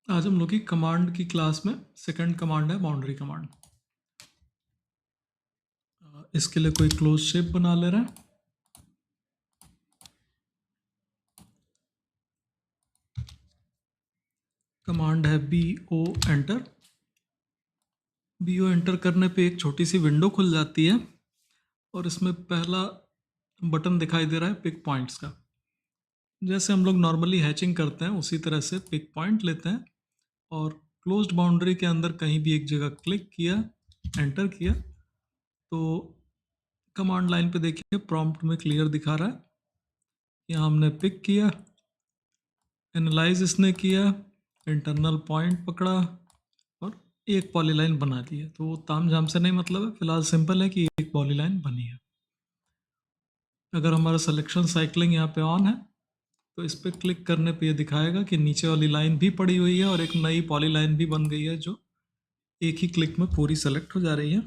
आज हम लोग की कमांड की क्लास में सेकंड कमांड है बाउंड्री कमांड। इसके लिए कोई क्लोज शेप बना ले रहा है। कमांड है B O enter. B O enter करने पे एक छोटी सी विंडो खुल जाती है और इसमें पहला बटन दिखाई दे रहा है पिक पॉइंट्स का। जैसे हम लोग नॉर्मली हैचिंग करते हैं उसी तरह से पिक पॉइंट लेते हैं और क्लोज्ड बाउंड्री के अंदर कहीं भी एक जगह क्लिक किया, एंटर किया, तो कमांड लाइन पे देखिए प्रॉम्प्ट में क्लियर दिखा रहा है। यहाँ हमने पिक किया, एनालाइज इसने किया, इंटरनल पॉइंट पकड़ा और एक पॉलीलाइन बना दी है। तो तामझाम से नहीं मतलब है, फिलहाल सिंपल है कि एक पॉलीलाइन बनी है। अगर हमारा सिलेक्शन साइक्लिंग यहाँ पे ऑन है तो इस पर क्लिक करने पे ये दिखाएगा कि नीचे वाली लाइन भी पड़ी हुई है और एक नई पॉलीलाइन भी बन गई है जो एक ही क्लिक में पूरी सेलेक्ट हो जा रही है।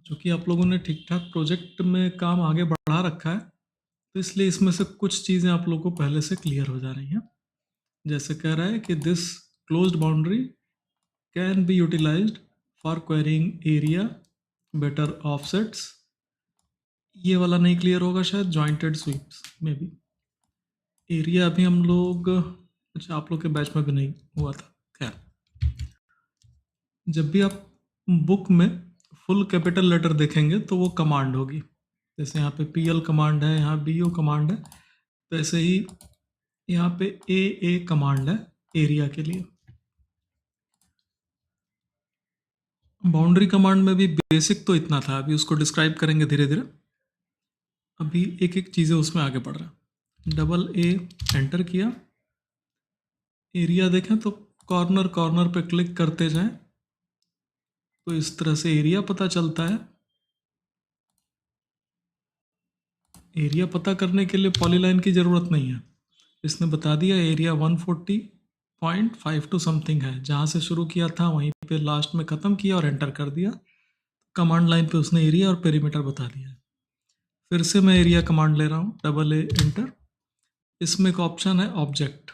चूँकि आप लोगों ने ठीक ठाक प्रोजेक्ट में काम आगे बढ़ा रखा है तो इसलिए इसमें से कुछ चीज़ें आप लोगों को पहले से क्लियर हो जा रही हैं। जैसे कह रहा है कि this closed boundary can be utilized for querying area better offsets. ये वाला नहीं क्लियर होगा शायद, जॉइंटेड स्वीप्स में भी एरिया अभी हम लोग, अच्छा आप लोग के बैच में भी नहीं हुआ था। खैर, जब भी आप बुक में फुल कैपिटल लेटर देखेंगे तो वो कमांड होगी। जैसे यहाँ पे PL कमांड है, यहाँ BO कमांड है, तो ऐसे ही यहाँ पे AA कमांड है एरिया के लिए। बाउंड्री कमांड में भी बेसिक तो इतना था, अभी उसको डिस्क्राइब करेंगे धीरे धीरे। अभी एक एक चीज़ें उसमें आगे बढ़ रहा है। AA एंटर किया, एरिया देखें तो कॉर्नर कॉर्नर पे क्लिक करते जाएं तो इस तरह से एरिया पता चलता है। एरिया पता करने के लिए पॉलीलाइन की ज़रूरत नहीं है, इसने बता दिया एरिया 140.52 समथिंग है। जहाँ से शुरू किया था वहीं पे लास्ट में ख़त्म किया और एंटर कर दिया। कमांड लाइन पे उसने एरिया और पेरीमीटर बता दिया। फिर से मैं एरिया कमांड ले रहा हूँ, AA एंटर। इसमें एक ऑप्शन है ऑब्जेक्ट।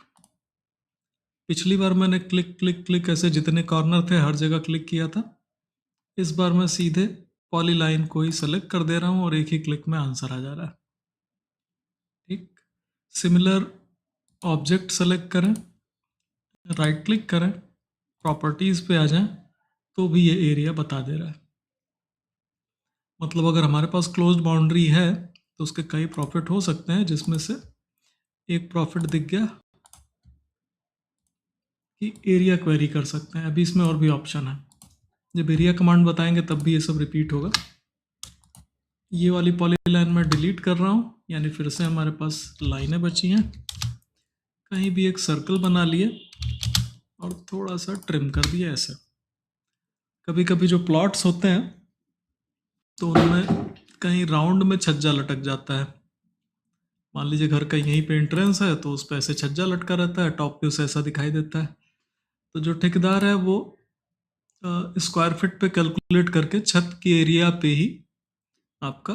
पिछली बार मैंने क्लिक क्लिक क्लिक ऐसे जितने कॉर्नर थे हर जगह क्लिक किया था। इस बार मैं सीधे पॉलीलाइन को ही सेलेक्ट कर दे रहा हूँ और एक ही क्लिक में आंसर आ जा रहा है। ठीक, सिमिलर ऑब्जेक्ट सेलेक्ट करें, राइट क्लिक करें, प्रॉपर्टीज़ पे आ जाएं तो भी ये एरिया बता दे रहा है। मतलब अगर हमारे पास क्लोज्ड बाउंड्री है तो उसके कई प्रॉफिट हो सकते हैं, जिसमें से एक प्रॉफिट दिख गया कि एरिया क्वेरी कर सकते हैं। अभी इसमें और भी ऑप्शन है, जब एरिया कमांड बताएंगे तब भी ये सब रिपीट होगा। ये वाली पॉलीलाइन मैं डिलीट कर रहा हूँ, यानी फिर से हमारे पास लाइनें बची हैं। कहीं भी एक सर्कल बना लिए और थोड़ा सा ट्रिम कर दिया ऐसे। कभी कभी जो प्लॉट्स होते हैं तो उनमें कहीं राउंड में छज्जा लटक जाता है। मान लीजिए घर का यहीं पे एंट्रेंस है तो उस पर ऐसे छज्जा लटका रहता है, टॉप पे उसे ऐसा दिखाई देता है। तो जो ठेकेदार है वो स्क्वायर फीट पे कैलकुलेट करके छत की एरिया पे ही आपका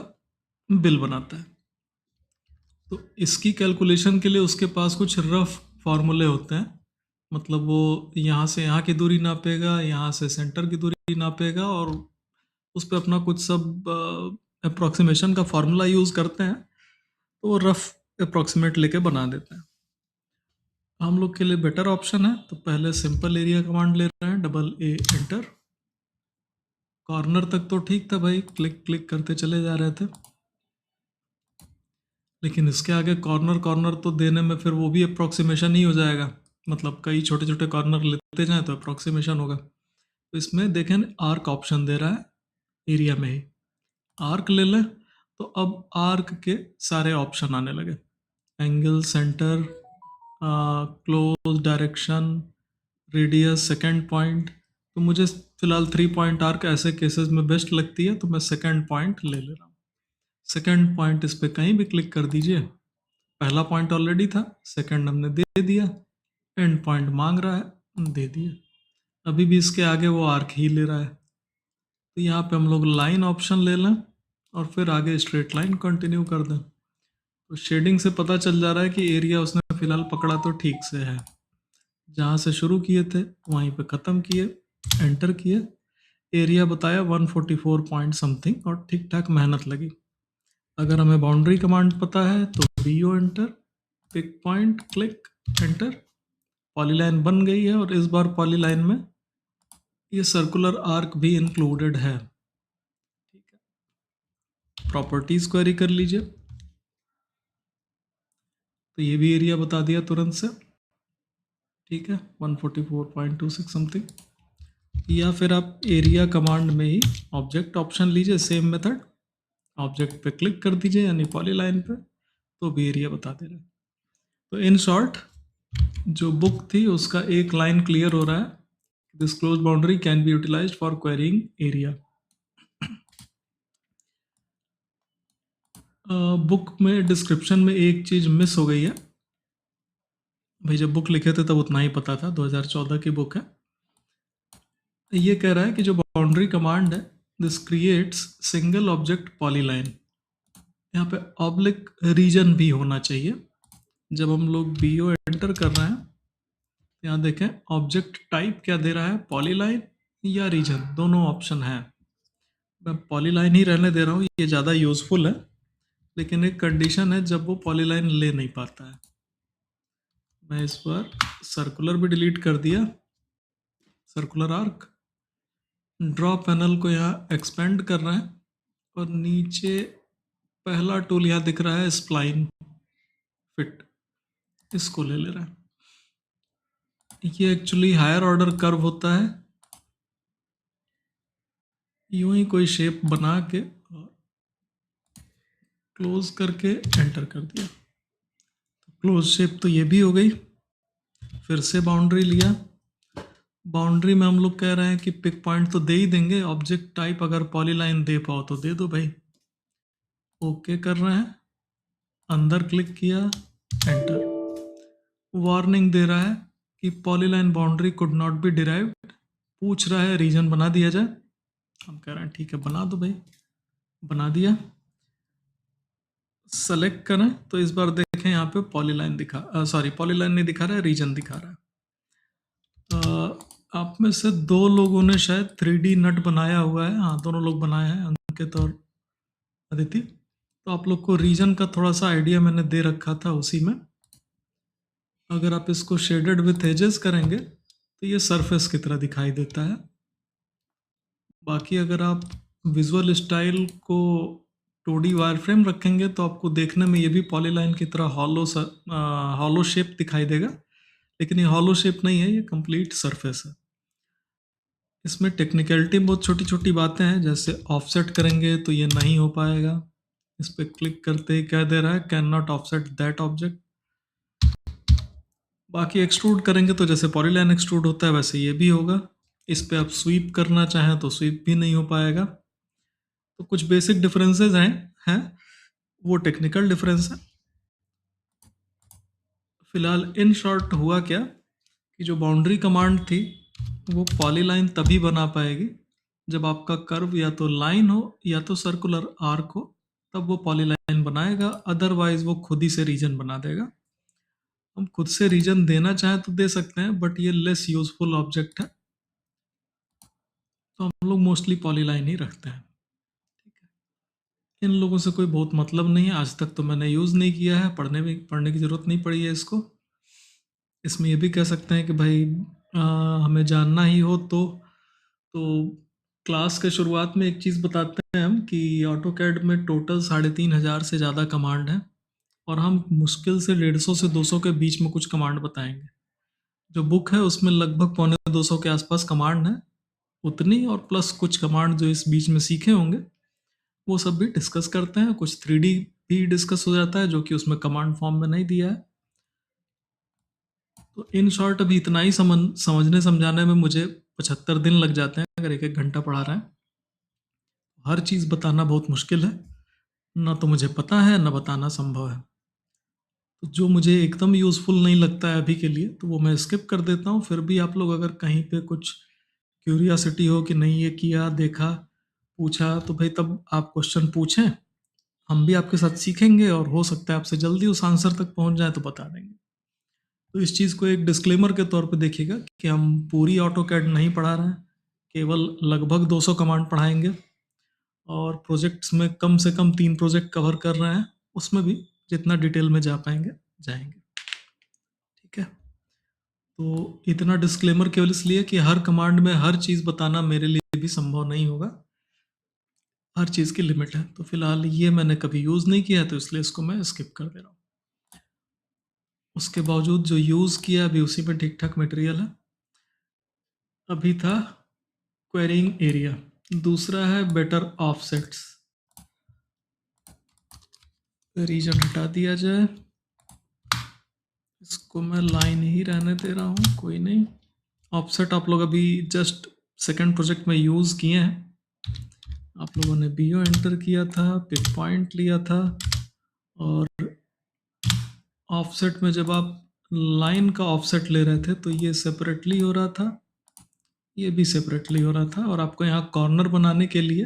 बिल बनाता है। तो इसकी कैलकुलेशन के लिए उसके पास कुछ रफ फॉर्मूले होते हैं। मतलब वो यहाँ से यहाँ की दूरी नापेगा, यहाँ से सेंटर की दूरी नापेगा और उस पर अपना कुछ सब अप्रोक्सीमेशन का फॉर्मूला यूज़ करते हैं, तो वो रफ अप्रोक्सीमेट लेके बना देते हैं। हम लोग के लिए बेटर ऑप्शन है तो पहले सिंपल एरिया कमांड ले रहे हैं, AA एंटर। कॉर्नर तक तो ठीक था भाई, क्लिक क्लिक करते चले जा रहे थे, लेकिन इसके आगे कॉर्नर कॉर्नर तो देने में फिर वो भी अप्रोक्सीमेशन ही हो जाएगा। मतलब कई छोटे छोटे कॉर्नर लेते जाएं तो अप्रोक्सीमेशन होगा। तो इसमें देखें आर्क ऑप्शन दे रहा है एरिया में ही, आर्क ले लें तो अब आर्क के सारे ऑप्शन आने लगे। Angle, centre, close, direction, radius, second point. तो मुझे फिलहाल 3 पॉइंट आर्क ऐसे केसेस में बेस्ट लगती है तो मैं सेकेंड पॉइंट ले ले रहा हूँ। सेकेंड पॉइंट इस पर कहीं भी क्लिक कर दीजिए। पहला पॉइंट ऑलरेडी था, सेकेंड हमने दे दिया, एंड पॉइंट मांग रहा है, दे दिया। अभी भी इसके आगे वो आर्क ही ले रहा है, तो यहाँ पे हम लोग लाइन ऑप्शन ले लें और फिर आगे स्ट्रेट लाइन कंटिन्यू कर दें। तो शेडिंग से पता चल जा रहा है कि एरिया उसने फिलहाल पकड़ा तो ठीक से है। जहाँ से शुरू किए थे वहीं पे ख़त्म किए, एंटर किए, एरिया बताया 144 पॉइंट समथिंग और ठीक ठाक मेहनत लगी। अगर हमें बाउंड्री कमांड पता है तो BO enter, pick point click enter, polyline बन गई है और इस बार पॉलीलाइन में ये सर्कुलर आर्क भी इंक्लूडेड है। ठीक है, प्रॉपर्टीज क्वेरी कर लीजिए, तो ये भी एरिया बता दिया तुरंत से। ठीक है, 144.26 समथिंग। या फिर आप एरिया कमांड में ही ऑब्जेक्ट ऑप्शन लीजिए, सेम मेथड, ऑब्जेक्ट पे क्लिक कर दीजिए यानी पॉलीलाइन पे, तो भी एरिया बता दे रहा है। तो इन शॉर्ट जो बुक थी उसका एक लाइन क्लियर हो रहा है, this close boundary can be utilized for querying area. Book में डिस्क्रिप्शन में एक चीज़ मिस हो गई है भाई, जब बुक लिखे थे तब उतना ही पता था, 2014 की बुक है। ये कह रहा है कि जो बाउंड्री कमांड है, this creates single object polyline, यहाँ पे ऑब्लिक रीजन भी होना चाहिए। जब हम लोग BO एंटर कर रहे हैं, यहाँ देखें ऑब्जेक्ट टाइप क्या दे रहा है, पॉलीलाइन या रीजन, दोनों ऑप्शन है। मैं पॉलीलाइन ही रहने दे रहा हूँ, ये ज़्यादा यूजफुल है, लेकिन एक कंडीशन है जब वो पॉलीलाइन ले नहीं पाता है। मैं इस बार सर्कुलर भी डिलीट कर दिया, सर्कुलर आर्क, ड्रॉ पैनल को यहाँ एक्सपेंड कर रहे हैं और नीचे पहला टूल यहाँ दिख रहा है स्प्लाइन फिट, इसको ले रहा है। ये एक्चुअली हायर ऑर्डर कर्व होता है, यूं ही कोई शेप बना के क्लोज करके एंटर कर दिया, तो क्लोज शेप तो ये भी हो गई। फिर से बाउंड्री लिया, बाउंड्री में हम लोग कह रहे हैं कि पिक पॉइंट तो दे ही देंगे, ऑब्जेक्ट टाइप अगर पॉलीलाइन दे पाओ तो दे दो भाई। ओके कर रहे हैं, अंदर क्लिक किया, एंटर। वार्निंग दे रहा है कि polyline boundary could not be derived, पूछ रहा है रीजन बना दिया जाए, हम कह रहे हैं ठीक है बना दो भाई, बना दिया। सेलेक्ट करें तो इस बार देखें यहाँ पे पॉलीलाइन दिखा, सॉरी पॉलीलाइन नहीं दिखा रहा है, रीजन दिखा रहा है। आप में से 2 लोगों ने शायद 3D नट बनाया हुआ है, हाँ दोनों लोग बनाए हैं, अंकित और अदिति। तो आप लोग को रीजन का थोड़ा सा आइडिया मैंने दे रखा था उसी में। अगर आप इसको शेडेड विथ एजेस करेंगे तो ये सरफेस की तरह दिखाई देता है। बाकी अगर आप विजुअल स्टाइल को 2D वायरफ्रेम रखेंगे तो आपको देखने में ये भी पॉलीलाइन की तरह हॉलो शेप दिखाई देगा, लेकिन ये हॉलो शेप नहीं है, ये कंप्लीट सरफेस है। इसमें टेक्निकलिटी बहुत छोटी छोटी बातें हैं, जैसे ऑफसेट करेंगे तो ये नहीं हो पाएगा, इस पर क्लिक करते ही कह दे रहा है can not offset that object. बाकी एक्सट्रूड करेंगे तो जैसे पॉलीलाइन एक्सट्रूड होता है वैसे ये भी होगा, इस पर आप स्वीप करना चाहें तो स्वीप भी नहीं हो पाएगा। तो कुछ बेसिक डिफरेंसेस हैं वो टेक्निकल डिफरेंस है। फिलहाल इन शॉर्ट हुआ क्या कि जो बाउंड्री कमांड थी वो पॉलीलाइन तभी बना पाएगी जब आपका कर्व या तो लाइन हो या तो सर्कुलर आर्क हो, तब वो पॉलीलाइन बनाएगा, अदरवाइज वो खुद ही से रीजन बना देगा। हम खुद से रीजन देना चाहें तो दे सकते हैं, बट ये लेस यूजफुल ऑब्जेक्ट है, तो हम लोग मोस्टली पॉलीलाइन ही रखते हैं। ठीक है, इन लोगों से कोई बहुत मतलब नहीं है, आज तक तो मैंने यूज़ नहीं किया है, पढ़ने की ज़रूरत नहीं पड़ी है इसको। इसमें ये भी कह सकते हैं कि भाई हमें जानना ही हो तो क्लास के शुरुआत में एक चीज़ बताते हैं हम कि ऑटोकैड में टोटल 3,500 से ज़्यादा कमांड है और हम मुश्किल से 150 से 200 के बीच में कुछ कमांड बताएंगे। जो बुक है उसमें लगभग 250 के आसपास कमांड है, उतनी और प्लस कुछ कमांड जो इस बीच में सीखे होंगे वो सब भी डिस्कस करते हैं। कुछ 3D भी डिस्कस हो जाता है जो कि उसमें कमांड फॉर्म में नहीं दिया है। तो इन शॉर्ट अभी इतना ही समझने समझाने में मुझे 75 दिन लग जाते हैं अगर 1-1 घंटा पढ़ा रहे हैं। हर चीज़ बताना बहुत मुश्किल है, ना तो मुझे पता है ना बताना संभव है। तो जो मुझे एकदम यूज़फुल नहीं लगता है अभी के लिए तो वो मैं स्किप कर देता हूँ। फिर भी आप लोग अगर कहीं पे कुछ क्यूरियासिटी हो कि नहीं ये किया देखा पूछा तो भाई तब आप क्वेश्चन पूछें, हम भी आपके साथ सीखेंगे और हो सकता है आपसे जल्दी उस आंसर तक पहुँच जाए तो बता देंगे। तो इस चीज़ को एक डिस्क्लेमर के तौर पे देखिएगा कि हम पूरी ऑटोकैड नहीं पढ़ा रहे हैं, केवल लगभग 200 कमांड पढ़ाएंगे और प्रोजेक्ट्स में कम से कम 3 प्रोजेक्ट कवर कर रहे हैं, उसमें भी जितना डिटेल में जा पाएंगे जाएंगे। ठीक है, तो इतना डिस्क्लेमर केवल इसलिए कि हर कमांड में हर चीज़ बताना मेरे लिए भी संभव नहीं होगा, हर चीज़ की लिमिट है। तो फिलहाल ये मैंने कभी यूज़ नहीं किया तो इसलिए इसको मैं स्किप कर दे रहा हूँ। उसके बावजूद जो यूज़ किया अभी उसी में ठीक ठाक मटेरियल है। अभी था क्वेरीइंग एरिया, दूसरा है बेटर ऑफसेट्स। रीजन हटा दिया जाए, इसको मैं लाइन ही रहने दे रहा हूँ, कोई नहीं। ऑफसेट आप लोग अभी जस्ट सेकंड प्रोजेक्ट में यूज़ किए हैं। आप लोगों ने बीओ एंटर किया था, पिक पॉइंट लिया था, और ऑफसेट में जब आप लाइन का ऑफसेट ले रहे थे तो ये सेपरेटली हो रहा था, ये भी सेपरेटली हो रहा था, और आपको यहाँ कॉर्नर बनाने के लिए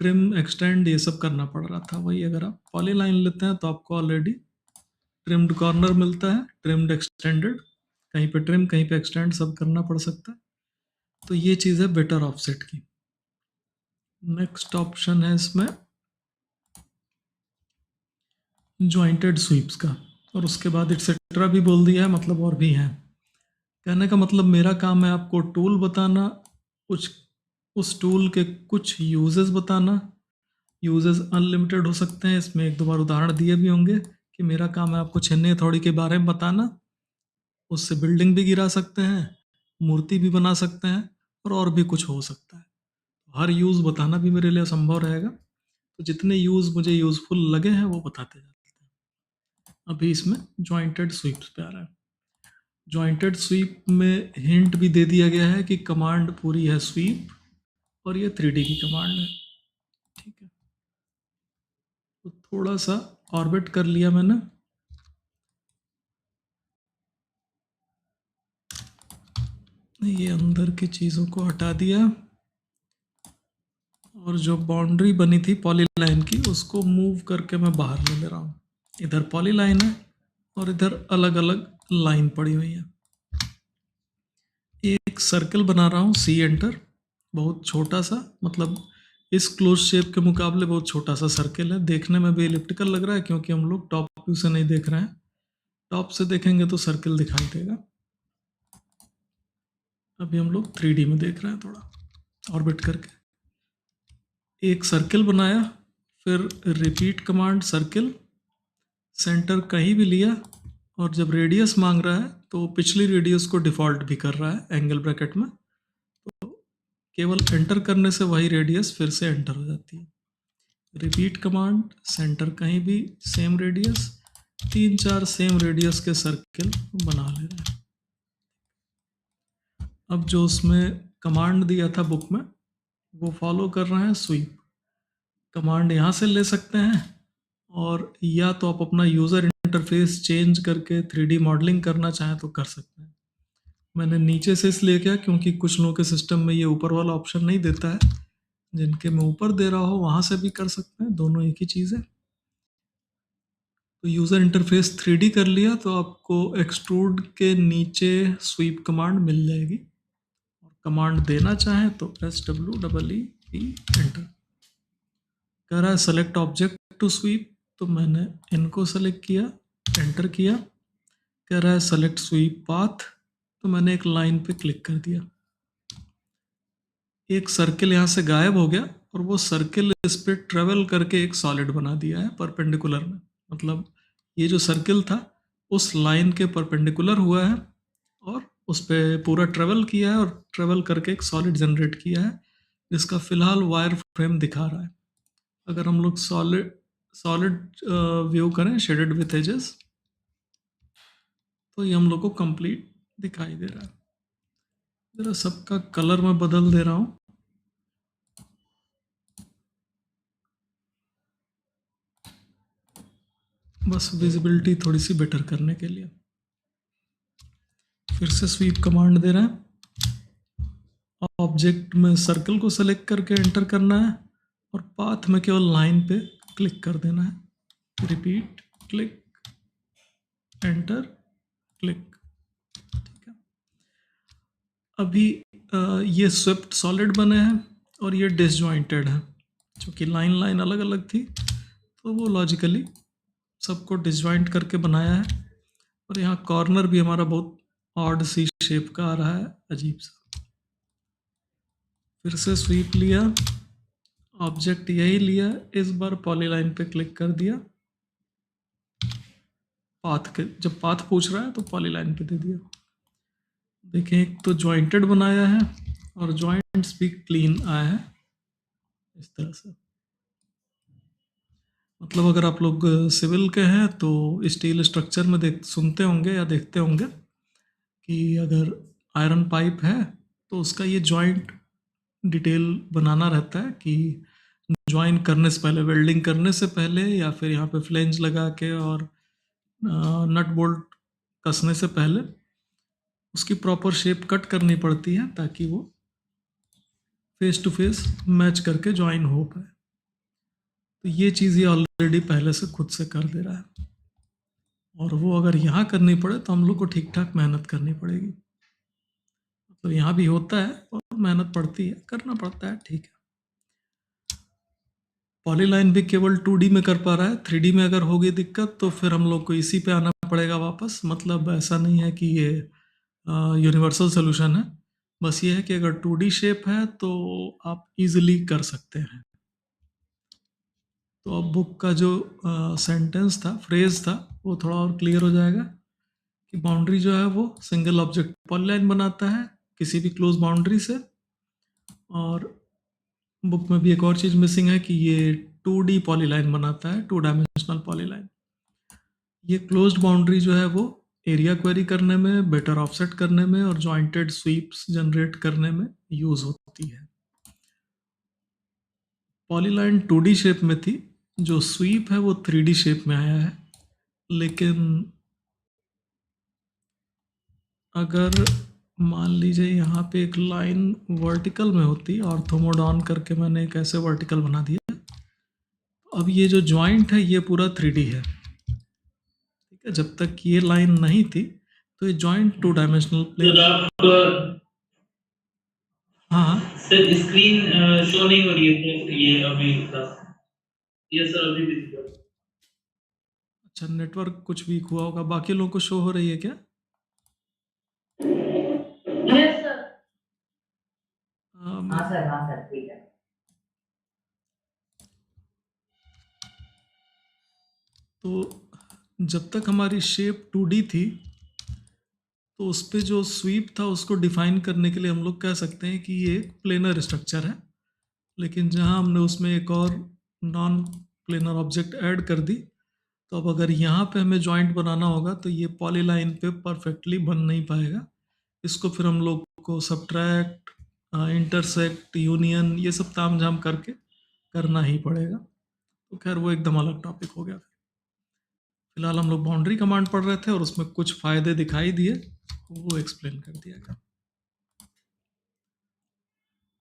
ट्रिम एक्सटेंड ये सब करना पड़ रहा था। वही अगर आप पॉलीलाइन लेते हैं तो आपको ऑलरेडी ट्रिम्ड कॉर्नर मिलता है, ट्रिम्ड एक्सटेंडेड, कहीं पे ट्रिम कहीं पे एक्सटेंड सब करना पड़ सकता है। तो ये चीज़ है बेटर ऑफसेट की। नेक्स्ट ऑप्शन है इसमें ज्वाइंटेड स्वीप्स का, और उसके बाद एटसेट्रा भी बोल दिया है, मतलब और भी हैं। कहने का मतलब मेरा काम है आपको टूल बताना, कुछ उस टूल के कुछ यूजेस बताना। यूजेस अनलिमिटेड हो सकते हैं, इसमें एक दो बार उदाहरण दिए भी होंगे कि मेरा काम है आपको छन्नी हथौड़ी के बारे में बताना, उससे बिल्डिंग भी गिरा सकते हैं, मूर्ति भी बना सकते हैं, और भी कुछ हो सकता है। हर यूज़ बताना भी मेरे लिए असंभव रहेगा, तो जितने यूज़ मुझे यूज़फुल लगे हैं वो बताते जाते हैं। अभी इसमें जॉइंटेड स्वीप्स पे आ रहा है। जॉइंटेड स्वीप में हिंट भी दे दिया गया है कि कमांड पूरी है स्वीप, और ये 3D की कमांड है। ठीक है, तो थोड़ा सा ऑर्बिट कर लिया मैंने। ये अंदर की चीज़ों को हटा दिया, और जो बाउंड्री बनी थी पॉलीलाइन की उसको मूव करके मैं बाहर ले रहा हूँ। इधर पॉलीलाइन है और इधर अलग अलग लाइन पड़ी हुई है। एक सर्कल बना रहा हूँ, सी एंटर, बहुत छोटा सा, मतलब इस क्लोज शेप के मुकाबले बहुत छोटा सा सर्कल है। देखने में भी इलिप्टिकल लग रहा है क्योंकि हम लोग टॉप व्यू से नहीं देख रहे हैं, टॉप से देखेंगे तो सर्कल दिखाई देगा। अभी हम लोग 3D में देख रहे हैं, थोड़ा ऑर्बिट करके एक सर्कल बनाया, फिर रिपीट कमांड सर्कल, सेंटर कहीं भी लिया, और जब रेडियस मांग रहा है तो पिछली रेडियस को डिफ़ॉल्ट भी कर रहा है एंगल ब्रैकेट में, तो केवल एंटर करने से वही रेडियस फिर से एंटर हो जाती है। रिपीट कमांड, सेंटर कहीं भी, सेम रेडियस, 3-4 सेम रेडियस के सर्कल बना ले रहे हैं। अब जो उसमें कमांड दिया था बुक में वो फॉलो कर रहे हैं स्वीप। कमांड यहाँ से ले सकते हैं, और या तो आप अपना यूज़र इंटरफेस चेंज करके 3D मॉडलिंग करना चाहें तो कर सकते हैं। मैंने नीचे से इसलिए किया क्योंकि कुछ लोगों के सिस्टम में ये ऊपर वाला ऑप्शन नहीं देता है, जिनके में ऊपर दे रहा हो वहाँ से भी कर सकते हैं, दोनों एक ही चीज़ है। तो यूज़र इंटरफेस 3D कर लिया तो आपको एक्सट्रूड के नीचे स्वीप कमांड मिल जाएगी, और कमांड देना चाहें तो SWEEP एंटर। कह रहा है सेलेक्ट ऑब्जेक्ट टू स्वीप, तो मैंने इनको सेलेक्ट किया, एंटर किया। कह रहा है सेलेक्ट स्वीप पाथ, तो मैंने एक लाइन पे क्लिक कर दिया। एक सर्किल यहाँ से गायब हो गया, और वो सर्किल इस पर ट्रेवल करके एक सॉलिड बना दिया है परपेंडिकुलर में। मतलब ये जो सर्किल था उस लाइन के परपेंडिकुलर हुआ है, और उस पर पूरा ट्रेवल किया है, और ट्रेवल करके एक सॉलिड जनरेट किया है, जिसका फिलहाल वायर फ्रेम दिखा रहा है। अगर हम लोग सॉलिड सॉलिड व्यू करें शेडेड विथ एजेस, तो ये हम लोग को कंप्लीट दिखाई दे रहा है। जरा सबका कलर मैं बदल दे रहा हूँ, बस विजिबिलिटी थोड़ी सी बेटर करने के लिए। फिर से स्वीप कमांड दे रहे हैं, ऑब्जेक्ट में सर्कल को सेलेक्ट करके एंटर करना है, और पाथ में केवल लाइन पे क्लिक कर देना है। Repeat, click, enter, click. अभी ये स्वेप्ट सॉलिड बने हैं और ये डिसजॉइंटेड है, क्योंकि लाइन लाइन अलग अलग थी तो वो लॉजिकली सबको डिसजॉइंट करके बनाया है। और यहाँ कॉर्नर भी हमारा बहुत ऑड सी शेप का आ रहा है, अजीब सा। फिर से स्वीप लिया, ऑब्जेक्ट यही लिया, इस बार पॉलीलाइन पे क्लिक कर दिया, पाथ के जब पाथ पूछ रहा है तो पॉलीलाइन पे दे दिया। देखें, एक तो जॉइंटेड बनाया है और जॉइंट्स भी क्लीन आया है इस तरह से। मतलब अगर आप लोग सिविल के हैं तो स्टील स्ट्रक्चर में सुनते होंगे या देखते होंगे कि अगर आयरन पाइप है तो उसका ये जॉइंट डिटेल बनाना रहता है कि ज्वाइन करने से पहले, वेल्डिंग करने से पहले, या फिर यहाँ पे फ्लेंज लगा के और नट बोल्ट कसने से पहले उसकी प्रॉपर शेप कट करनी पड़ती है ताकि वो फेस टू फेस मैच करके ज्वाइन हो पाए। तो ये चीज़ ये ऑलरेडी पहले से खुद से कर दे रहा है, और वो अगर यहाँ करनी पड़े तो हम लोग को ठीक ठाक मेहनत करनी पड़ेगी। तो यहाँ भी होता है और मेहनत पड़ती है, करना पड़ता है, ठीक है। पॉलीलाइन भी केवल 2D में कर पा रहा है, 3D में अगर होगी दिक्कत तो फिर हम लोग को इसी पे आना पड़ेगा वापस। मतलब ऐसा नहीं है कि ये यूनिवर्सल सोल्यूशन है, बस ये है कि अगर 2D शेप है तो आप इजीली कर सकते हैं। तो अब बुक का जो सेंटेंस था, फ्रेज था, वो थोड़ा और क्लियर हो जाएगा कि बाउंड्री जो है वो सिंगल ऑब्जेक्ट पॉलीलाइन बनाता है किसी भी क्लोज बाउंड्री से। और बुक में भी एक और चीज़ मिसिंग है कि ये 2D पॉलीलाइन बनाता है, 2 डायमेंशनल पॉलीलाइन। ये क्लोज्ड बाउंड्री जो है वो एरिया क्वेरी करने में, बेटर ऑफसेट करने में और जॉइंटेड स्वीप्स जनरेट करने में यूज होती है। पॉलीलाइन 2D शेप में थी, जो स्वीप है वो 3D शेप में आया है। लेकिन अगर मान लीजिए यहाँ पे एक लाइन वर्टिकल में होती, ऑर्थोमोड ऑन करके मैंने एक ऐसे वर्टिकल बना दिया, अब ये जो जॉइंट है ये पूरा 3D है, ठीक है। जब तक ये लाइन नहीं थी तो ये जॉइंट 2 डायमेंशनल प्लेन। हाँ सर स्क्रीन शो नहीं हो रही है ये अभी ये सर अभी भी दिख रहा है। अच्छा, नेटवर्क कुछ वीक हुआ होगा। बाकी लोगों को शो हो रही है क्या? Yes sir. हाँ सर ठीक है। तो जब तक हमारी शेप 2D थी तो उस पर जो स्वीप था उसको डिफाइन करने के लिए हम लोग कह सकते हैं कि ये एक प्लेनर स्ट्रक्चर है। लेकिन जहाँ हमने उसमें एक और नॉन प्लेनर ऑब्जेक्ट ऐड कर दी, तो अब अगर यहाँ पे हमें जॉइंट बनाना होगा तो ये पॉलीलाइन पे परफेक्टली बन नहीं पाएगा। इसको फिर हम लोग को सब्ट्रैक्ट, इंटरसेक्ट, यूनियन, ये सब ताम झाम करके करना ही पड़ेगा। तो खैर वो एकदम अलग टॉपिक हो गया। फिलहाल हम लोग बाउंड्री कमांड पढ़ रहे थे और उसमें कुछ फ़ायदे दिखाई दिए, वो एक्सप्लेन कर दिया गया।